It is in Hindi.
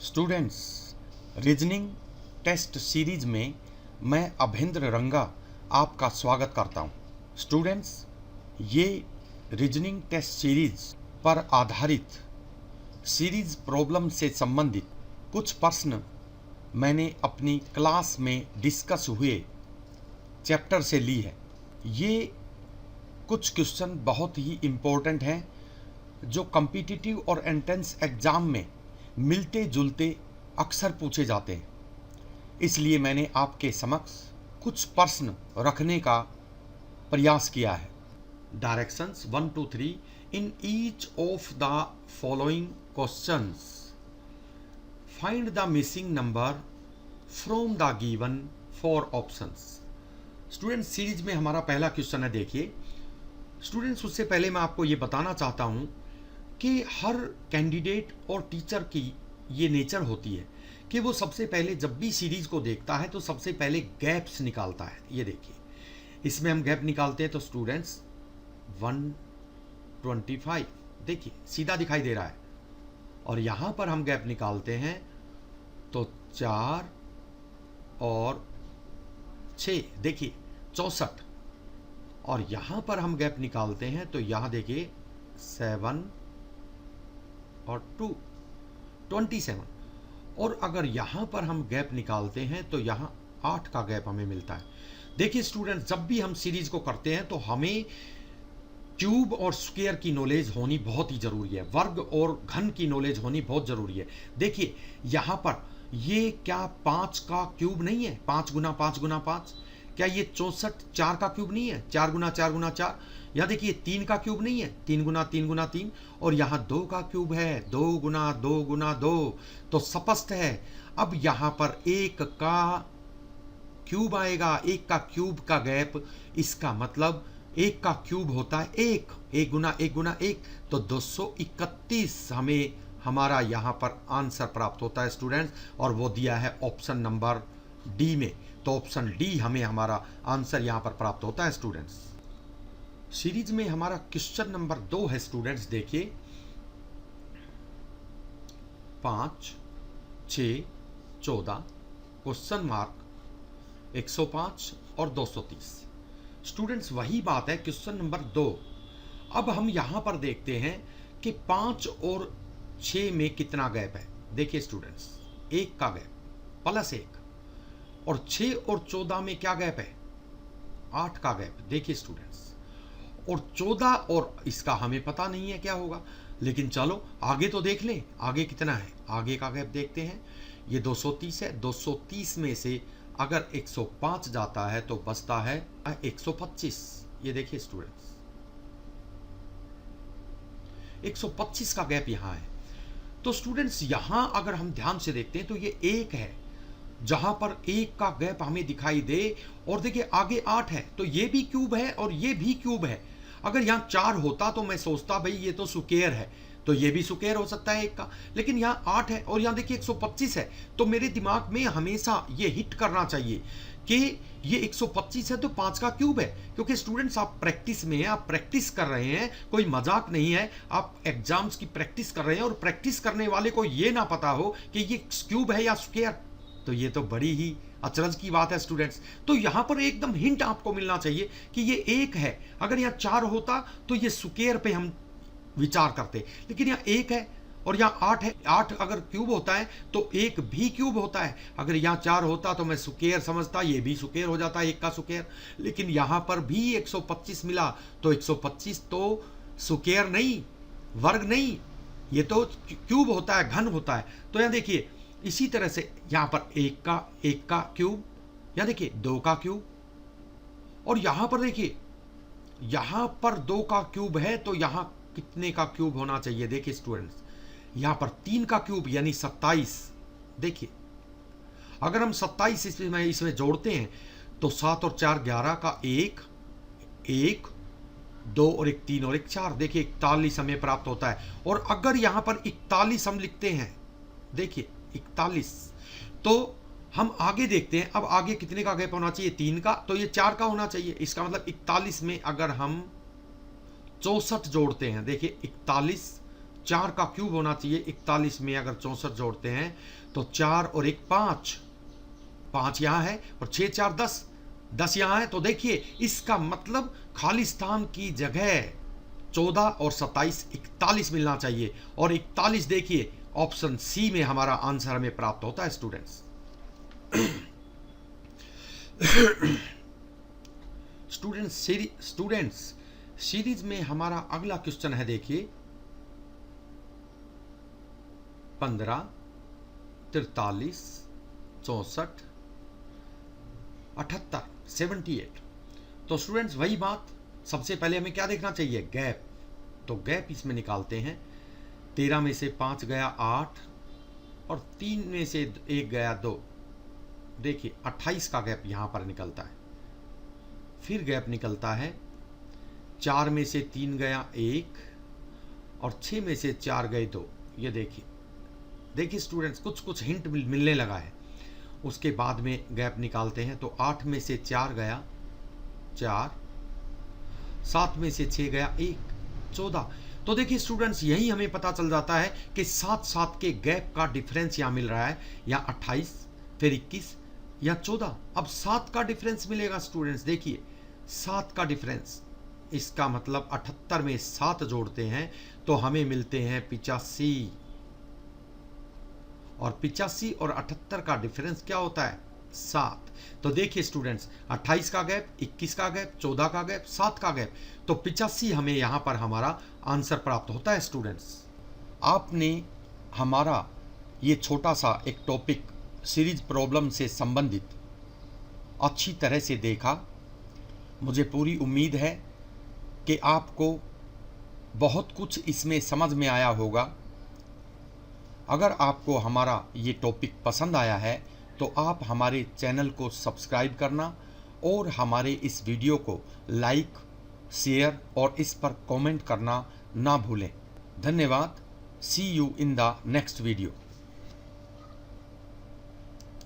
स्टूडेंट्स, रीजनिंग टेस्ट सीरीज में मैं अभेंद्र रंगा आपका स्वागत करता हूं। स्टूडेंट्स, ये रीजनिंग टेस्ट सीरीज पर आधारित सीरीज प्रॉब्लम से संबंधित कुछ प्रश्न मैंने अपनी क्लास में डिस्कस हुए चैप्टर से ली है। ये कुछ क्वेश्चन बहुत ही इम्पोर्टेंट हैं जो कॉम्पिटिटिव और एंट्रेंस एग्ज़ाम में मिलते जुलते अक्सर पूछे जाते हैं। इसलिए मैंने आपके समक्ष कुछ प्रश्न रखने का प्रयास किया है। Directions 1 2 3 in each of the following questions find the missing number from the given 4 options. Students, series में हमारा पहला क्वेश्चन है। देखिए स्टूडेंट्स, उससे पहले मैं आपको ये बताना चाहता हूँ कि हर कैंडिडेट और टीचर की ये नेचर होती है कि वो सबसे पहले जब भी सीरीज को देखता है तो सबसे पहले गैप्स निकालता है। ये देखिए, इसमें हम गैप निकालते हैं तो स्टूडेंट्स 125 देखिए सीधा दिखाई दे रहा है, और यहाँ पर हम गैप निकालते हैं तो 4 और 6 देखिए 64, और यहाँ पर हम गैप निकालते हैं तो यहाँ देखिए 7 और 2 27, और अगर यहाँ पर हम गैप निकालते हैं तो यहाँ 8 का गैप हमें मिलता है। देखिए स्टूडेंट्स, जब भी हम सीरीज को करते हैं तो हमें क्यूब और स्क्वायर की नॉलेज होनी बहुत ही जरूरी है, वर्ग और घन की नॉलेज होनी बहुत जरूरी है। देखिए यहाँ पर ये क्या 5 का क्यूब नहीं है? 5 गुना 5 गुना 5, क्या ये 64 4 का क्यूब नहीं है? 4 गुना 4 गुना 4। यहाँ देखिए 3 का क्यूब नहीं है? 3 गुना 3 गुना 3, और यहाँ 2 का क्यूब है, 2 गुना 2 गुना 2। तो स्पष्ट है अब यहाँ पर 1 का क्यूब आएगा, 1 का क्यूब का गैप, इसका मतलब 1 का क्यूब होता है 1, 1 गुना 1 गुना 1, तो 231 हमें हमारा यहाँ पर आंसर प्राप्त होता है स्टूडेंट्स, और वो दिया है ऑप्शन नंबर डी में। तो ऑप्शन डी हमें हमारा आंसर यहाँ पर प्राप्त होता है स्टूडेंट्स। सीरीज में हमारा क्वेश्चन नंबर 2 है स्टूडेंट्स। देखिए 5 6 14 क्वेश्चन मार्क 105 और 230। स्टूडेंट्स, वही बात है क्वेश्चन नंबर 2। अब हम यहां पर देखते हैं कि 5 और 6 में कितना गैप है। देखिए स्टूडेंट्स, 1 का गैप प्लस 1, और 6 और 14 में क्या गैप है? 8 का गैप। देखिए स्टूडेंट्स, और 14 और इसका हमें पता नहीं है क्या होगा, लेकिन चलो आगे तो देख लें आगे कितना है। आगे का गैप देखते हैं, ये 230 है। 230 में से अगर 105 जाता है तो बचता है 125। ये देखिए स्टूडेंट्स, 125 का गैप यहाँ है। तो स्टूडेंट्स, यहां अगर हम ध्यान से देखते हैं तो ये 1 है जहां पर 1 का गैप हमें दिखाई दे, और देखिए आगे 8 है तो ये भी क्यूब है और ये भी क्यूब है। अगर यहाँ 4 होता तो मैं सोचता भाई ये तो स्क्वायर है, तो ये भी स्क्वायर हो सकता है 1 का, लेकिन यहाँ 8 है और यहाँ देखिए 125 है। तो मेरे दिमाग में हमेशा ये हिट करना चाहिए कि ये 125 है तो 5 का क्यूब है, क्योंकि स्टूडेंट्स आप प्रैक्टिस में हैं, आप प्रैक्टिस कर रहे हैं, कोई मजाक नहीं है, आप एग्जाम्स की प्रैक्टिस कर रहे हैं, और प्रैक्टिस करने वाले को ये ना पता हो कि ये क्यूब है या स्क्वायर, तो ये तो बड़ी ही अचरज की बात है स्टूडेंट्स। तो यहां पर एकदम हिंट आपको मिलना चाहिए कि ये 1 है। अगर यहाँ 4 होता तो ये स्क्वायर पे हम विचार करते, लेकिन यहाँ 1 है और यहाँ 8 है। 8 अगर क्यूब होता है तो 1 भी क्यूब होता है। अगर यहाँ 4 होता तो मैं स्क्वायर समझता, ये भी स्क्वायर हो जाता 1 का स्क्वायर, लेकिन यहाँ पर भी 125 मिला तो 125 तो स्क्वायर नहीं, वर्ग नहीं, ये तो क्यूब होता है, घन होता है। तो यहाँ देखिए इसी तरह से यहाँ पर 1 का क्यूब, यहाँ देखिए 2 का क्यूब, और यहाँ पर देखिए यहाँ पर 2 का क्यूब है तो यहाँ कितने का क्यूब होना चाहिए? देखिए स्टूडेंट्स, यहाँ पर 3 का क्यूब यानी 27। देखिए अगर हम 27 इसमें जोड़ते हैं तो 7 और 4 11 का 1 1 2 और 1 3 और 1 4, देखिए 41 हमें प्राप्त होता है। और अगर यहाँ पर 41 हम लिखते हैं, देखिए 41, तो हम आगे देखते हैं। अब आगे कितने का गैप होना चाहिए? 3 का, तो ये 4 का होना चाहिए। इसका मतलब 41 में अगर हम 64 जोड़ते हैं, देखिए 41 4 का क्यूब होना चाहिए। 41 में अगर 64 जोड़ते हैं तो 4 और 1 5, 5 यहाँ है और 6 4 10, 10 यहाँ है। तो देखिए इसका मतलब खाली स्थान की जगह 14 और 27 41 मिलना चाहिए, और 41 देखिए ऑप्शन सी में हमारा आंसर हमें प्राप्त होता है स्टूडेंट्स। स्टूडेंट्स सीरीज में हमारा अगला क्वेश्चन है, देखिए 15, 43, 64, 78, 78। तो स्टूडेंट्स वही बात, सबसे पहले हमें क्या देखना चाहिए, गैप। तो गैप इसमें निकालते हैं। 13 में से 5 गया 8 और 3 में से 1 गया 2। देखिए 28 का गैप यहाँ पर निकलता है। फिर गैप निकलता है 4 में से 3 गया 1 और 6 में से 4 गए 2। ये देखिए स्टूडेंट्स कुछ कुछ हिंट मिलने लगा है। उसके बाद में गैप निकालते हैं तो 8 में से 4 गया 4, 7 में से 6 गया 1, 14। तो देखिए स्टूडेंट्स यही हमें पता चल जाता है कि 7 7 के गैप का डिफरेंस यहाँ मिल रहा है, या 28 फिर 21 या 14। अब 7 का डिफरेंस मिलेगा स्टूडेंट्स। देखिए 7 का डिफरेंस, इसका मतलब 78 में 7 जोड़ते हैं तो हमें मिलते हैं 85, और 85 और 78 का डिफरेंस क्या होता है, 7। तो देखिए स्टूडेंट्स 28 का गैप, 21 का गैप, 14 का गैप, 7 का गैप, तो 85 हमें यहाँ पर हमारा आंसर प्राप्त होता है स्टूडेंट्स। आपने हमारा ये छोटा सा एक टॉपिक सीरीज प्रॉब्लम से संबंधित अच्छी तरह से देखा। मुझे पूरी उम्मीद है कि आपको बहुत कुछ इसमें समझ में आया होगा। अगर आपको हमारा ये टॉपिक पसंद आया है तो आप हमारे चैनल को सब्सक्राइब करना और हमारे इस वीडियो को लाइक, शेयर और इस पर कमेंट करना ना भूलें। धन्यवाद। See you in the next video.